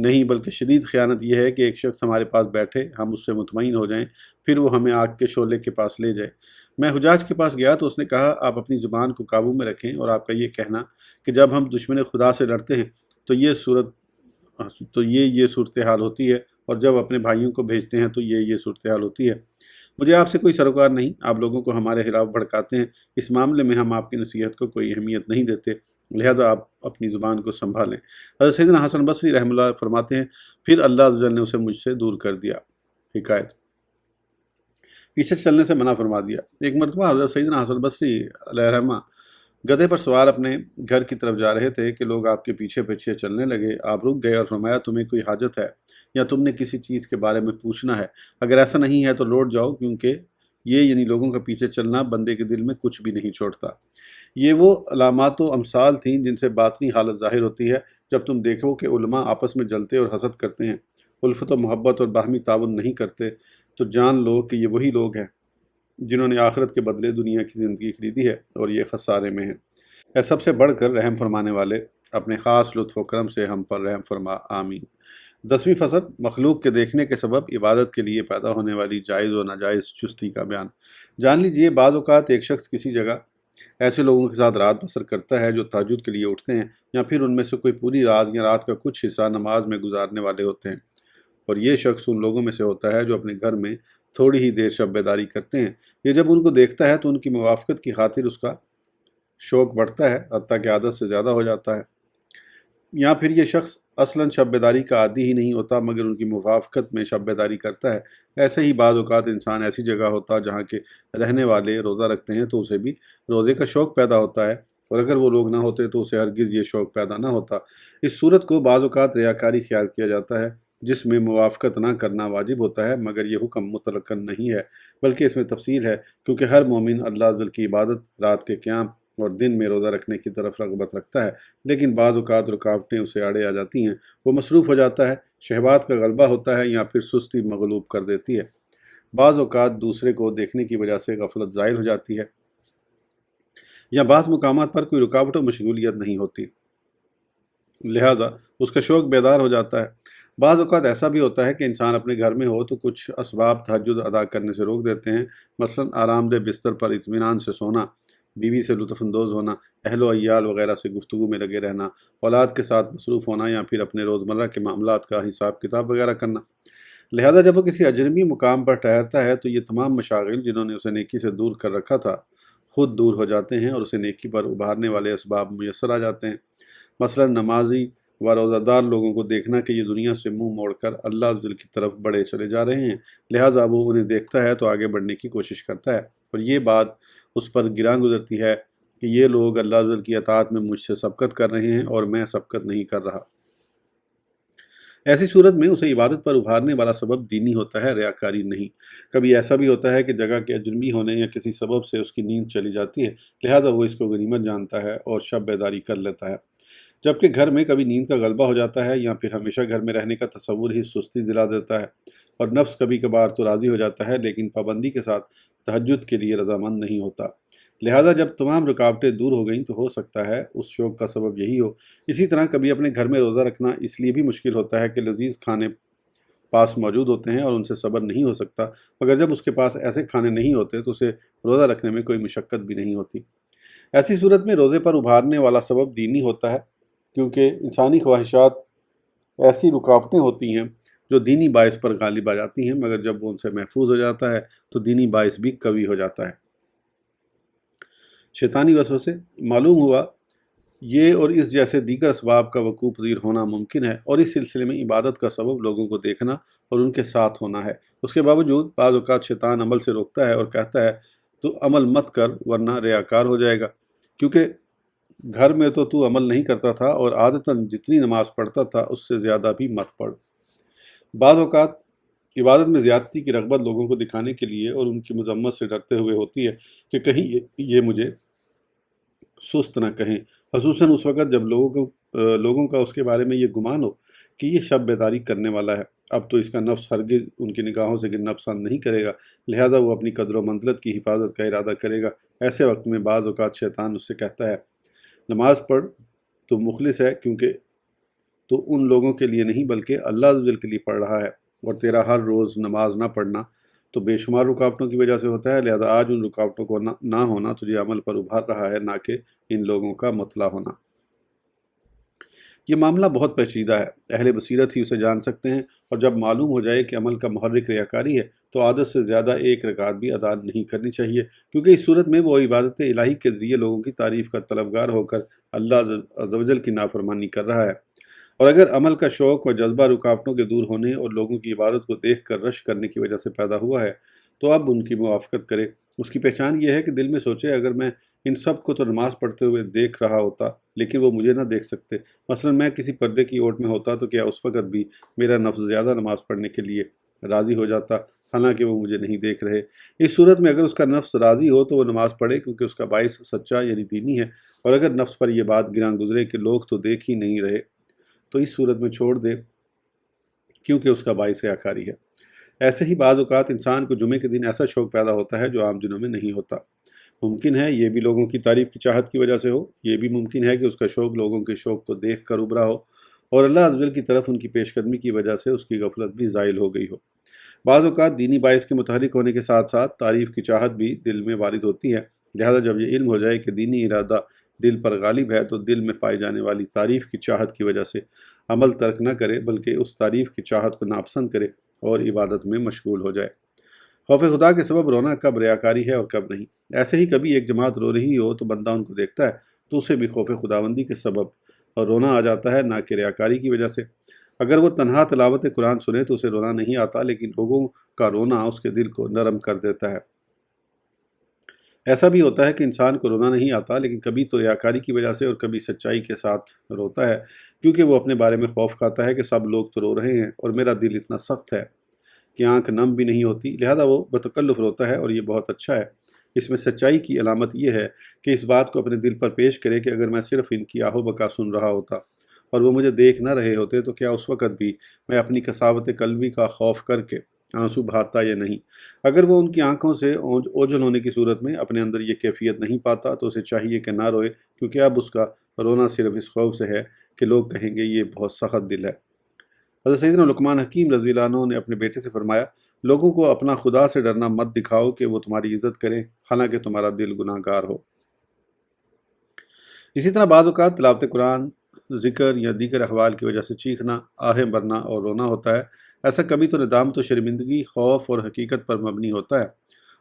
نہیں بلکہ شدید خیانت یہ ہے کہ ایک شخص ہمارے پاس بیٹھے، ہم اس سے مطمئن ہو جائیں، پھر وہ ہمیں آگ کے شعلے کے پاس لے جائے۔ میں حجاج کے پاس گیا تو اس نے کہا، آپ اپنی زبان کو قابو میں رکھیں، اور آپ کا یہ کہنا کہ جب ہم دشمن خدا سے لڑتے ہیں تو یہ صورتحال ہوتی ہے، اور جب اپنے بھائیوں کو بھیجتے ہیں تو یہ صورتحال ہوتی ہے۔ مجھے آپ سے کوئی سروکار نہیں، آپ لوگوں کو ہمارے خلاف بھڑکاتے ہیں، اس معاملے میں ہم آپ کی نصیحت کو کوئی اہمیت نہیں دیتے، لہذا آپ اپنی زبان کو سنبھالیں۔ حضرت سیدنا حسن بصری رحمہ اللہ فرماتے ہیں، پھر اللہ عز و جل نے اسے مجھ سے دور کر دیا۔ حکایت، پیچھے چلنے سے منع فرما دیا۔ ایک مرتبہ حضرت سیدنا حسن بصری علیہ رحمہ گدھے پر سوار اپنے گھر کی طرف جا رہے تھے کہ لوگ آپ کے پیچھے پیچھے چلنے لگے۔ آپ رک گئے اور فرمایا، تمہیں کوئی حاجت ہے یا تم نے کسی چیز کے بارے میں پوچھنا ہے؟ اگر ایسا نہیں ہے تو لوٹ جاؤ، کیونکہ یہ یعنی لوگوں کا پیچھے چلنا بندے کے دل میں کچھ بھی نہیں چھوڑتا۔ یہ وہ علامات و امثال تھیں جن سے باطنی حالت ظاہر ہوتی ہے۔ جب تم دیکھو کہ علماء آپس میں جلتے اور حسد کرتے ہیں، الفت و محبت اور باہمی تعاون نہیں کرتے، تو جان لو کہ یہ وہی لوگ ہیں جنہوں نے آخرت کے بدلے دنیا کی زندگی خریدی ہے، اور یہ خسارے میں ہیں۔ اے سب سے بڑھ کر رحم فرمانے والے، اپنے خاص لطف و کرم سے ہم پر رحم فرما، آمین۔ 10ویں فصل، مخلوق کے دیکھنے کے سبب عبادت کے لیے پیدا ہونے والی جائز و ناجائز چستی کا بیان۔ جان لیجئے، بعض اوقات ایک شخص کسی جگہ ایسے لوگوں کے ساتھ رات بسر کرتا ہے جو تہجد کے لیے اٹھتے ہیں، یا پھر ان میں سے کوئی پوری رات یا رات کا کچھ حصہ نماز میں گزارنے والے ہوتے ہیں، اور یہ شخص ان لوگوں میں سے ہوتا ہے جو اپنے گھر میں تھوڑی ہی دیر شب بیداری کرتے ہیں۔ یہ جب ان کو دیکھتا ہے تو ان کی موافقت کی خاطر اس کا شوق بڑھتا ہے، حتیٰ کہ عادت سے زیادہ ہو جاتا ہے۔ یا پھر یہ شخص اصلاً شب بیداری کا عادی ہی نہیں ہوتا، مگر ان کی موافقت میں شب بیداری کرتا ہے۔ ایسے ہی بعض اوقات انسان ایسی جگہ ہوتا جہاں کے رہنے والے روزہ رکھتے ہیں تو اسے بھی روزے کا شوق پیدا ہوتا ہے، اور اگر وہ لوگ نہ ہوتے تو اسے ہرگز یہ شوق پیدا نہ ہوتا۔ اس صورت کو بعض اوقات ریاکاری خیال کیا جاتا ہے، جس میں موافقت نہ کرنا واجب ہوتا ہے، مگر یہ حکم مطلقاً نہیں ہے، بلکہ اس میں تفصیل ہے، کیونکہ ہر مومن اللہ عز و جل کی عبادت، رات کے قیام اور دن میں روزہ رکھنے کی طرف رغبت رکھتا ہے، لیکن بعض اوقات رکاوٹیں اسے آڑے آ جاتی ہیں، وہ مصروف ہو جاتا ہے، شہوات کا غلبہ ہوتا ہے، یا پھر سستی مغلوب کر دیتی ہے۔ بعض اوقات دوسرے کو دیکھنے کی وجہ سے غفلت زائل ہو جاتی ہے، یا بعض مقامات پر کوئی رکاوٹ و مشغولیت نہیں ہوتی، لہذا اس کا شوق بیدار ہو جاتا ہے۔ بعض اوقات ایسا بھی ہوتا ہے کہ انسان اپنے گھر میں ہو تو کچھ اسباب تہجد ادا کرنے سے روک دیتے ہیں، مثلا آرام دہ بستر پر اطمینان سے سونا، بیوی سے لطف اندوز ہونا، اہل و عیال وغیرہ سے گفتگو میں لگے رہنا، اولاد کے ساتھ مصروف ہونا، یا پھر اپنے روزمرہ کے معاملات کا حساب کتاب وغیرہ کرنا۔ لہذا جب وہ کسی اجنبی مقام پر ٹھہرتا ہے تو یہ تمام مشاغل جنہوں نے اسے نیکی سے دور کر رکھا تھا خود دور ہو جاتے ہیں، اور اسے نیکی پر ابھارنے والے اسباب میسر آ جاتے ہیں، مثلا نمازی و روزہ دار لوگوں کو دیکھنا کہ یہ دنیا سے منہ موڑ کر اللہ عز و جل کی طرف بڑھے چلے جا رہے ہیں، لہٰذا وہ انہیں دیکھتا ہے تو آگے بڑھنے کی کوشش کرتا ہے، اور یہ بات اس پر گراں گزرتی ہے کہ یہ لوگ اللہ عز و جل کی اطاعت میں مجھ سے سبقت کر رہے ہیں اور میں سبقت نہیں کر رہا۔ ایسی صورت میں اسے عبادت پر ابھارنے والا سبب دینی ہوتا ہے، ریاکاری نہیں۔ کبھی ایسا بھی ہوتا ہے کہ جگہ کے اجنبی ہونے یا کسی سبب سے اس کی نیند چلی جاتی ہے، لہٰذا وہ اس کو غنیمت جانتا ہے اور شب بیداری کر لیتا ہے، جبکہ گھر میں کبھی نیند کا غلبہ ہو جاتا ہے، یا پھر ہمیشہ گھر میں رہنے کا تصور ہی سستی دلا دیتا ہے، اور نفس کبھی کبھار تو راضی ہو جاتا ہے لیکن پابندی کے ساتھ تہجد کے لیے رضامند نہیں ہوتا۔ لہذا جب تمام رکاوٹیں دور ہو گئیں تو ہو سکتا ہے اس شوق کا سبب یہی ہو۔ اسی طرح کبھی اپنے گھر میں روزہ رکھنا اس لیے بھی مشکل ہوتا ہے کہ لذیذ کھانے پاس موجود ہوتے ہیں اور ان سے صبر نہیں ہو سکتا، مگر جب اس کے پاس ایسے کھانے نہیں ہوتے تو اسے روزہ رکھنے میں کوئی مشقت بھی نہیں ہوتی۔ ایسی صورت میں روزے پر ابھارنے والا سبب دینی ہوتا ہے، کیونکہ انسانی خواہشات ایسی رکاوٹیں ہوتی ہیں جو دینی باعث پر غالب آ جاتی ہیں، مگر جب وہ ان سے محفوظ ہو جاتا ہے تو دینی باعث بھی قوی ہو جاتا ہے۔ شیطانی وسوسے، معلوم ہوا یہ اور اس جیسے دیگر اسباب کا وقوع پذیر ہونا ممکن ہے، اور اس سلسلے میں عبادت کا سبب لوگوں کو دیکھنا اور ان کے ساتھ ہونا ہے۔ اس کے باوجود بعض اوقات شیطان عمل سے روکتا ہے اور کہتا ہے تو عمل مت کر ورنہ ریاکار ہو جائے گا، کیونکہ گھر میں تو عمل نہیں کرتا تھا، اور عادتاً جتنی نماز پڑھتا تھا اس سے زیادہ بھی مت پڑھ۔ بعض اوقات عبادت میں زیادتی کی رغبت لوگوں کو دکھانے کے لیے اور ان کی مذمت سے ڈرتے ہوئے ہوتی ہے کہ کہیں یہ مجھے سست نہ کہیں، خصوصاً اس وقت جب لوگوں کا اس کے بارے میں یہ گمان ہو کہ یہ شب بیداری کرنے والا ہے۔ اب تو اس کا نفس ہرگز ان کی نگاہوں سے گرنا پسند نہیں کرے گا، لہذا وہ اپنی قدر و منزلت کی حفاظت کا ارادہ کرے گا۔ ایسے وقت میں بعض اوقات شیطان اس سے کہتا ہے، نماز پڑھ، تو مخلص ہے، کیونکہ تو ان لوگوں کے لیے نہیں بلکہ اللہ عز و جل کے لیے پڑھ رہا ہے، اور تیرا ہر روز نماز نہ پڑھنا تو بے شمار رکاوٹوں کی وجہ سے ہوتا ہے، لہذا آج ان رکاوٹوں کو نہ ہونا تجھے عمل پر ابھار رہا ہے، نہ کہ ان لوگوں کا مطلع ہونا۔ یہ معاملہ بہت پیچیدہ ہے، اہل بصیرت ہی اسے جان سکتے ہیں، اور جب معلوم ہو جائے کہ عمل کا محرک ریاکاری ہے تو عادت سے زیادہ ایک رکعت بھی ادا نہیں کرنی چاہیے، کیونکہ اس صورت میں وہ عبادت الہی کے ذریعے لوگوں کی تعریف کا طلبگار ہو کر اللہ عز و جل کی نافرمانی کر رہا ہے۔ اور اگر عمل کا شوق و جذبہ رکاوٹوں کے دور ہونے اور لوگوں کی عبادت کو دیکھ کر رشک کرنے کی وجہ سے پیدا ہوا ہے تو اب ان کی موافقت کرے۔ اس کی پہچان یہ ہے کہ دل میں سوچے اگر میں ان سب کو تو نماز پڑھتے ہوئے دیکھ رہا ہوتا لیکن وہ مجھے نہ دیکھ سکتے، مثلا میں کسی پردے کی اوٹ میں ہوتا تو کیا اس وقت بھی میرا نفس زیادہ نماز پڑھنے کے لیے راضی ہو جاتا، حالانکہ وہ مجھے نہیں دیکھ رہے؟ اس صورت میں اگر اس کا نفس راضی ہو تو وہ نماز پڑھے کیونکہ اس کا باعث سچا یعنی دینی ہے، اور اگر نفس پر یہ بات گراں گزرے کہ لوگ تو دیکھ ہی نہیں رہے تو اس صورت میں چھوڑ دے کیونکہ اس کا باعث ریاکاری ہے۔ ایسے ہی بعض اوقات انسان کو جمعے کے دن ایسا شوق پیدا ہوتا ہے جو عام دنوں میں نہیں ہوتا۔ ممکن ہے یہ بھی لوگوں کی تعریف کی چاہت کی وجہ سے ہو، یہ بھی ممکن ہے کہ اس کا شوق لوگوں کے شوق کو دیکھ کر ابھرا ہو، اور اللہ عز و جل کی طرف ان کی پیش قدمی کی وجہ سے اس کی غفلت بھی زائل ہو گئی ہو۔ بعض اوقات دینی باعث کے متحرک ہونے کے ساتھ ساتھ تعریف کی چاہت بھی دل میں وارد ہوتی ہے، لہذا جب یہ علم ہو جائے کہ دینی ارادہ دل پر غالب ہے تو دل میں پائی جانے والی تعریف کی چاہت کی وجہ سے عمل ترک نہ کرے بلکہ اس تعریف کی چاہت کو ناپسند کرے اور عبادت میں مشغول ہو جائے۔ خوف خدا کے سبب رونا کب ریاکاری ہے اور کب نہیں؟ ایسے ہی کبھی ایک جماعت رو رہی ہو تو بندہ ان کو دیکھتا ہے تو اسے بھی خوف خداوندی کے سبب اور رونا آ جاتا ہے، نہ کہ ریاکاری کی وجہ سے۔ اگر وہ تنہا تلاوت قرآن سنے تو اسے رونا نہیں آتا، لیکن لوگوں کا رونا اس کے دل کو نرم کر دیتا ہے۔ ایسا بھی ہوتا ہے کہ انسان کو رونا نہیں آتا، لیکن کبھی تو ریاکاری کی وجہ سے اور کبھی سچائی کے ساتھ روتا ہے، کیونکہ وہ اپنے بارے میں خوف کھاتا ہے کہ سب لوگ تو رو رہے ہیں اور میرا دل اتنا سخت ہے کہ آنکھ نم بھی نہیں ہوتی، لہذا وہ بتکلف روتا ہے، اور یہ بہت اچھا ہے۔ اس میں سچائی کی علامت یہ ہے کہ اس بات کو اپنے دل پر پیش کرے کہ اگر میں صرف ان کی آہو بکا سن رہا ہوتا اور وہ مجھے دیکھ نہ رہے ہوتے تو کیا اس وقت بھی میں اپنی کساوت قلبی کا خوف کر کے آنسو بہاتا یا نہیں؟ اگر وہ ان کی آنکھوں سے اوجھل ہونے کی صورت میں اپنے اندر یہ کیفیت نہیں پاتا تو اسے چاہیے کہ نہ روئے، کیونکہ اب اس کا رونا صرف اس خوف سے ہے کہ لوگ کہیں گے یہ بہت سخت دل ہے۔ حضرت سیدنا لقمان حکیم رضی اللہ عنہ نے اپنے بیٹے سے فرمایا، لوگوں کو اپنا خدا سے ڈرنا مت دکھاؤ کہ وہ تمہاری عزت کریں حالانکہ تمہارا دل گناہ گار ہو۔ اسی طرح بعض اوقات تلاوت قرآن، ذکر یا دیگر احوال کی وجہ سے چیخنا، آہیں بھرنا اور رونا ہوتا ہے۔ ایسا کبھی تو ندامت و شرمندگی، خوف اور حقیقت پر مبنی ہوتا ہے،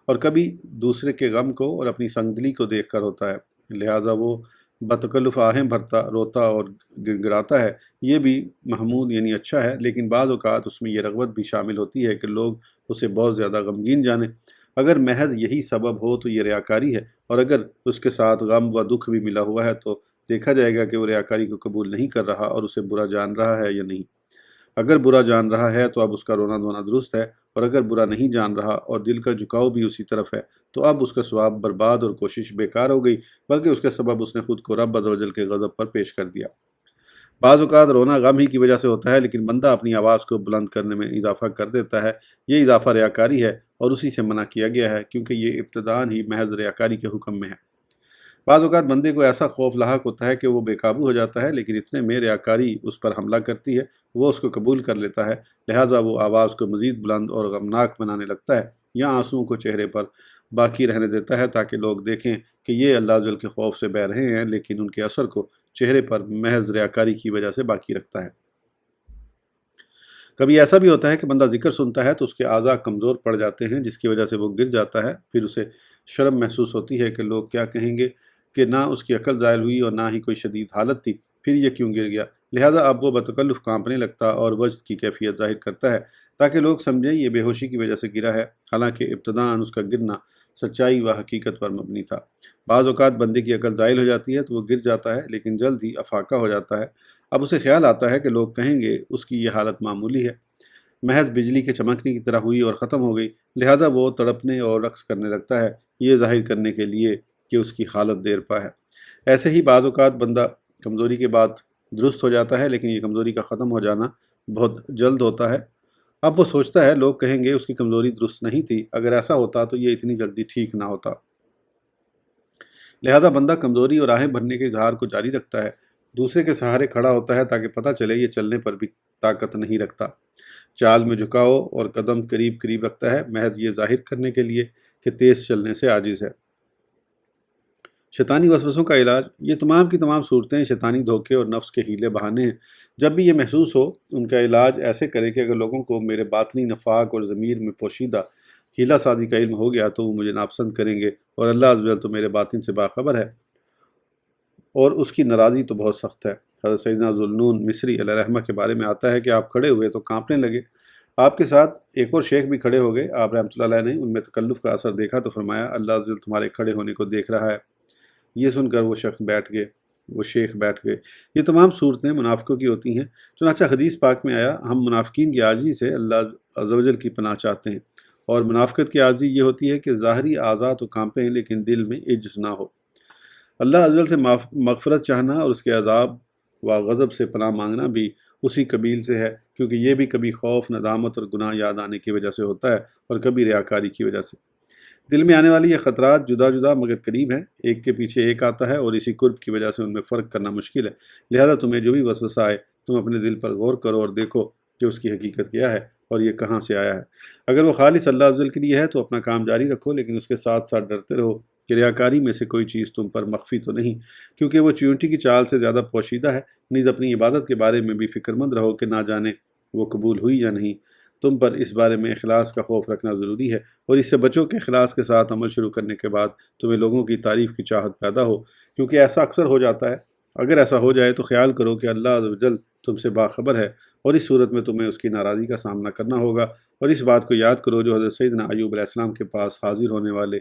اور کبھی دوسرے کے غم کو اور اپنی سنگدلی کو دیکھ کر ہوتا ہے، لہٰذا وہ بتکلف آہیں بھرتا، روتا اور گڑگڑاتا ہے۔ یہ بھی محمود یعنی اچھا ہے، لیکن بعض اوقات اس میں یہ رغبت بھی شامل ہوتی ہے کہ لوگ اسے بہت زیادہ غمگین جانیں۔ اگر محض یہی سبب ہو تو یہ ریاکاری ہے، اور اگر اس کے ساتھ غم و دکھ بھی ملا ہوا ہے تو دیکھا جائے گا کہ وہ ریاکاری کو قبول نہیں کر رہا اور اسے برا جان رہا ہے یا نہیں۔ اگر برا جان رہا ہے تو اب اس کا رونا دھونا درست ہے، اور اگر برا نہیں جان رہا اور دل کا جھکاؤ بھی اسی طرف ہے تو اب اس کا ثواب برباد اور کوشش بیکار ہو گئی، بلکہ اس کے سبب اس نے خود کو رب عز و جل کے غضب پر پیش کر دیا۔ بعض اوقات رونا غم ہی کی وجہ سے ہوتا ہے، لیکن بندہ اپنی آواز کو بلند کرنے میں اضافہ کر دیتا ہے۔ یہ اضافہ ریاکاری ہے اور اسی سے منع کیا گیا ہے، کیونکہ یہ ابتداءً ہی محض ریاکاری کے حکم میں ہے۔ بعض اوقات بندے کو ایسا خوف لاحق ہوتا ہے کہ وہ بے قابو ہو جاتا ہے، لیکن اتنے میں ریاکاری اس پر حملہ کرتی ہے، وہ اس کو قبول کر لیتا ہے، لہٰذا وہ آواز کو مزید بلند اور غمناک بنانے لگتا ہے یا آنسوؤں کو چہرے پر باقی رہنے دیتا ہے تاکہ لوگ دیکھیں کہ یہ اللہ عز و جل کے خوف سے بہہ رہے ہیں، لیکن ان کے اثر کو چہرے پر محض ریاکاری کی وجہ سے باقی رکھتا ہے۔ کبھی ایسا بھی ہوتا ہے کہ بندہ ذکر سنتا ہے تو اس کے اعضاء کمزور پڑ جاتے ہیں، جس کی وجہ سے وہ گر جاتا ہے، پھر اسے شرم محسوس ہوتی ہے کہ لوگ کیا کہیں گے کہ نہ اس کی عقل زائل ہوئی اور نہ ہی کوئی شدید حالت تھی، پھر یہ کیوں گر گیا؟ لہٰذا اب وہ بتکلف کانپنے لگتا اور وجد کی کیفیت ظاہر کرتا ہے تاکہ لوگ سمجھیں یہ بے ہوشی کی وجہ سے گرا ہے، حالانکہ ابتداءً اس کا گرنا سچائی و حقیقت پر مبنی تھا۔ بعض اوقات بندے کی عقل زائل ہو جاتی ہے تو وہ گر جاتا ہے، لیکن جلد ہی افاقہ ہو جاتا ہے۔ اب اسے خیال آتا ہے کہ لوگ کہیں گے اس کی یہ حالت معمولی ہے، محض بجلی کے چمکنے کی طرح ہوئی اور ختم ہو گئی، لہذا وہ تڑپنے اور رقص کرنے لگتا ہے، یہ ظاہر کرنے کے لیے کہ اس کی حالت دیر پا ہے۔ ایسے ہی بعض اوقات بندہ کمزوری کے بعد درست ہو جاتا ہے، لیکن یہ کمزوری کا ختم ہو جانا بہت جلد ہوتا ہے۔ اب وہ سوچتا ہے لوگ کہیں گے اس کی کمزوری درست نہیں تھی، اگر ایسا ہوتا تو یہ اتنی جلدی ٹھیک نہ ہوتا، لہذا بندہ کمزوری اور آہیں بھرنے کے اظہار کو جاری رکھتا ہے، دوسرے کے سہارے کھڑا ہوتا ہے تاکہ پتہ چلے یہ چلنے پر بھی طاقت نہیں رکھتا۔ چال میں جھکاؤ اور قدم قریب قریب رکھتا ہے، محض یہ ظاہر کرنے کے لیے کہ تیز چلنے سے عاجز ہے۔ شیطانی وسوسوں کا علاج۔ یہ تمام کی تمام صورتیں شیطانی دھوکے اور نفس کے ہیلے بہانے ہیں۔ جب بھی یہ محسوس ہو، ان کا علاج ایسے کرے کہ اگر لوگوں کو میرے باطنی نفاق اور ضمیر میں پوشیدہ ہیلہ سازی کا علم ہو گیا تو وہ مجھے ناپسند کریں گے، اور اللہ عز و جل تو میرے باطن سے باخبر ہے اور اس کی ناراضی تو بہت سخت ہے۔ حضرت سیدنا ذوالنون مصری علیہ رحمہ کے بارے میں آتا ہے کہ آپ کھڑے ہوئے تو کانپنے لگے۔ آپ کے ساتھ ایک اور شیخ بھی کھڑے ہو گئے۔ آپ رحمۃ اللہ علیہ نے ان میں تکلف کا اثر دیکھا تو فرمایا اللہ عز و جل تمہارے کھڑے ہونے کو دیکھ رہا ہے۔ یہ سن کر وہ شیخ بیٹھ گئے۔ یہ تمام صورتیں منافقوں کی ہوتی ہیں۔ چنانچہ حدیث پاک میں آیا، ہم منافقین کی عاجزی سے اللہ عز و جل کی پناہ چاہتے ہیں، اور منافقت کی عاجزی یہ ہوتی ہے کہ ظاہری اعضاء تو کانپیں ہیں لیکن دل میں عجز نہ ہو۔ اللہ عز و جل سے مغفرت چاہنا اور اس کے عذاب و غضب سے پناہ مانگنا بھی اسی قبیل سے ہے، کیونکہ یہ بھی کبھی خوف، ندامت اور گناہ یاد آنے کی وجہ سے ہوتا ہے اور کبھی ریاکاری کی وجہ سے۔ دل میں آنے والی یہ خطرات جدا جدا مگر قریب ہیں، ایک کے پیچھے ایک آتا ہے، اور اسی قرب کی وجہ سے ان میں فرق کرنا مشکل ہے۔ لہذا تمہیں جو بھی وسوسہ آئے تم اپنے دل پر غور کرو اور دیکھو کہ اس کی حقیقت کیا ہے اور یہ کہاں سے آیا ہے۔ اگر وہ خالص اللہ عز و جل کے لیے ہے تو اپنا کام جاری رکھو، لیکن اس کے ساتھ ساتھ ڈرتے رہو کہ ریاکاری میں سے کوئی چیز تم پر مخفی تو نہیں، کیونکہ وہ چیونٹی کی چال سے زیادہ پوشیدہ ہے۔ نیز اپنی عبادت کے بارے میں بھی فکر مند رہو کہ نہ جانے وہ قبول ہوئی یا نہیں۔ تم پر اس بارے میں اخلاص کا خوف رکھنا ضروری ہے، اور اس سے بچو کہ اخلاص کے ساتھ عمل شروع کرنے کے بعد تمہیں لوگوں کی تعریف کی چاہت پیدا ہو، کیونکہ ایسا اکثر ہو جاتا ہے۔ اگر ایسا ہو جائے تو خیال کرو کہ اللہ عز و جل تم سے باخبر ہے، اور اس صورت میں تمہیں اس کی ناراضی کا سامنا کرنا ہوگا۔ اور اس بات کو یاد کرو جو حضرت سیدنا ایوب علیہ السلام کے پاس حاضر ہونے والے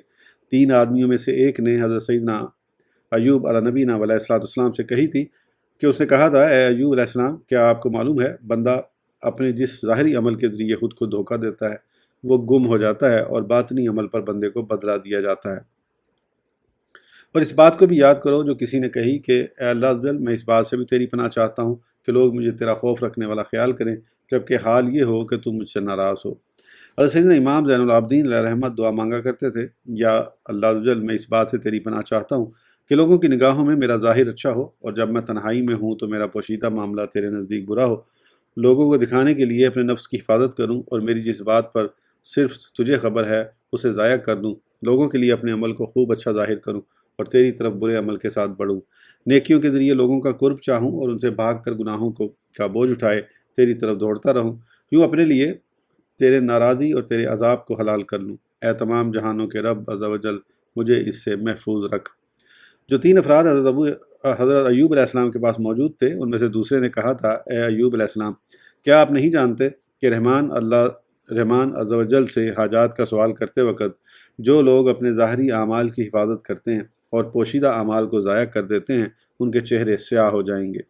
3 آدمیوں میں سے ایک نے حضرت سیدنا ایوب علیہ نبینا علیہ السلام سے کہی تھی، کہ اس نے کہا تھا، اے ایوب علیہ السلام، کیا آپ کو معلوم ہے بندہ اپنے جس ظاہری عمل کے ذریعے خود کو دھوکہ دیتا ہے وہ گم ہو جاتا ہے، اور باطنی عمل پر بندے کو بدلہ دیا جاتا ہے۔ اور اس بات کو بھی یاد کرو جو کسی نے کہی کہ اے اللہ عز و جل، میں اس بات سے بھی تیری پناہ چاہتا ہوں کہ لوگ مجھے تیرا خوف رکھنے والا خیال کریں، جبکہ حال یہ ہو کہ تم مجھ سے ناراض ہو۔ حضرت سیدنا امام زین العابدین علیہ رحمت دعا مانگا کرتے تھے، یا اللہ عز و جل، میں اس بات سے تیری پناہ چاہتا ہوں کہ لوگوں کی نگاہوں میں میرا ظاہر اچھا ہو، اور جب میں تنہائی میں ہوں تو میرا پوشیدہ معاملہ تیرے نزدیک برا ہو۔ لوگوں کو دکھانے کے لیے اپنے نفس کی حفاظت کروں، اور میری جس بات پر صرف تجھے خبر ہے اسے ضائع کر دوں۔ لوگوں کے لیے اپنے عمل کو خوب اچھا ظاہر کروں، اور تیری طرف برے عمل کے ساتھ بڑھوں۔ نیکیوں کے ذریعے لوگوں کا قرب چاہوں، اور ان سے بھاگ کر گناہوں کا بوجھ اٹھائے تیری طرف دوڑتا رہوں۔ یوں اپنے لیے تیرے ناراضی اور تیرے عذاب کو حلال کر لوں۔ اے تمام جہانوں کے رب عز و جل، مجھے اس سے محفوظ رکھ۔ جو 3 افراد حضرت ایوب علیہ السلام کے پاس موجود تھے، ان میں سے دوسرے نے کہا تھا، اے ایوب علیہ السلام، کیا آپ نہیں جانتے کہ رحمان عز و جل سے حاجات کا سوال کرتے وقت جو لوگ اپنے ظاہری اعمال کی حفاظت کرتے ہیں اور پوشیدہ اعمال کو ضائع کر دیتے ہیں، ان کے چہرے سیاہ ہو جائیں گے۔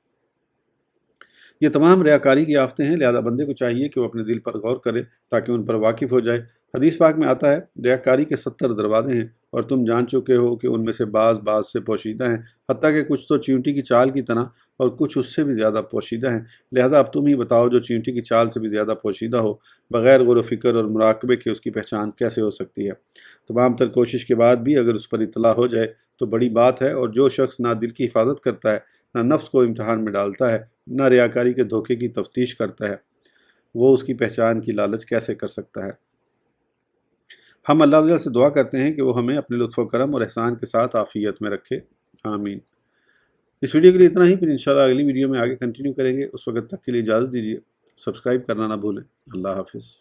یہ تمام ریاکاری کی آفتیں ہیں، لہذا بندے کو چاہیے کہ وہ اپنے دل پر غور کرے تاکہ ان پر واقف ہو جائے۔ حدیث پاک میں آتا ہے، ریاکاری کے 70 دروازے ہیں، اور تم جان چکے ہو کہ ان میں سے بعض سے پوشیدہ ہیں، حتیٰ کہ کچھ تو چیونٹی کی چال کی طرح اور کچھ اس سے بھی زیادہ پوشیدہ ہیں۔ لہذا اب تم ہی بتاؤ، جو چیونٹی کی چال سے بھی زیادہ پوشیدہ ہو، بغیر غور و فکر اور مراقبے کے اس کی پہچان کیسے ہو سکتی ہے؟ تمام تر کوشش کے بعد بھی اگر اس پر اطلاع ہو جائے تو بڑی بات ہے، اور جو شخص نہ دل کی حفاظت کرتا ہے، نہ نفس کو امتحان میں ڈالتا ہے، نہ ریاکاری کے دھوکے کی تفتیش کرتا ہے، وہ اس کی پہچان کی لالچ کیسے کر سکتا ہے؟ ہم اللہ عز و جل سے دعا کرتے ہیں کہ وہ ہمیں اپنے لطف و کرم اور احسان کے ساتھ عافیت میں رکھے، آمین۔ اس ویڈیو کے لیے اتنا ہی، پھر انشاءاللہ اگلی ویڈیو میں آگے کنٹینیو کریں گے۔ اس وقت تک کے لیے اجازت دیجیے، سبسکرائب کرنا نہ بھولیں۔ اللہ حافظ۔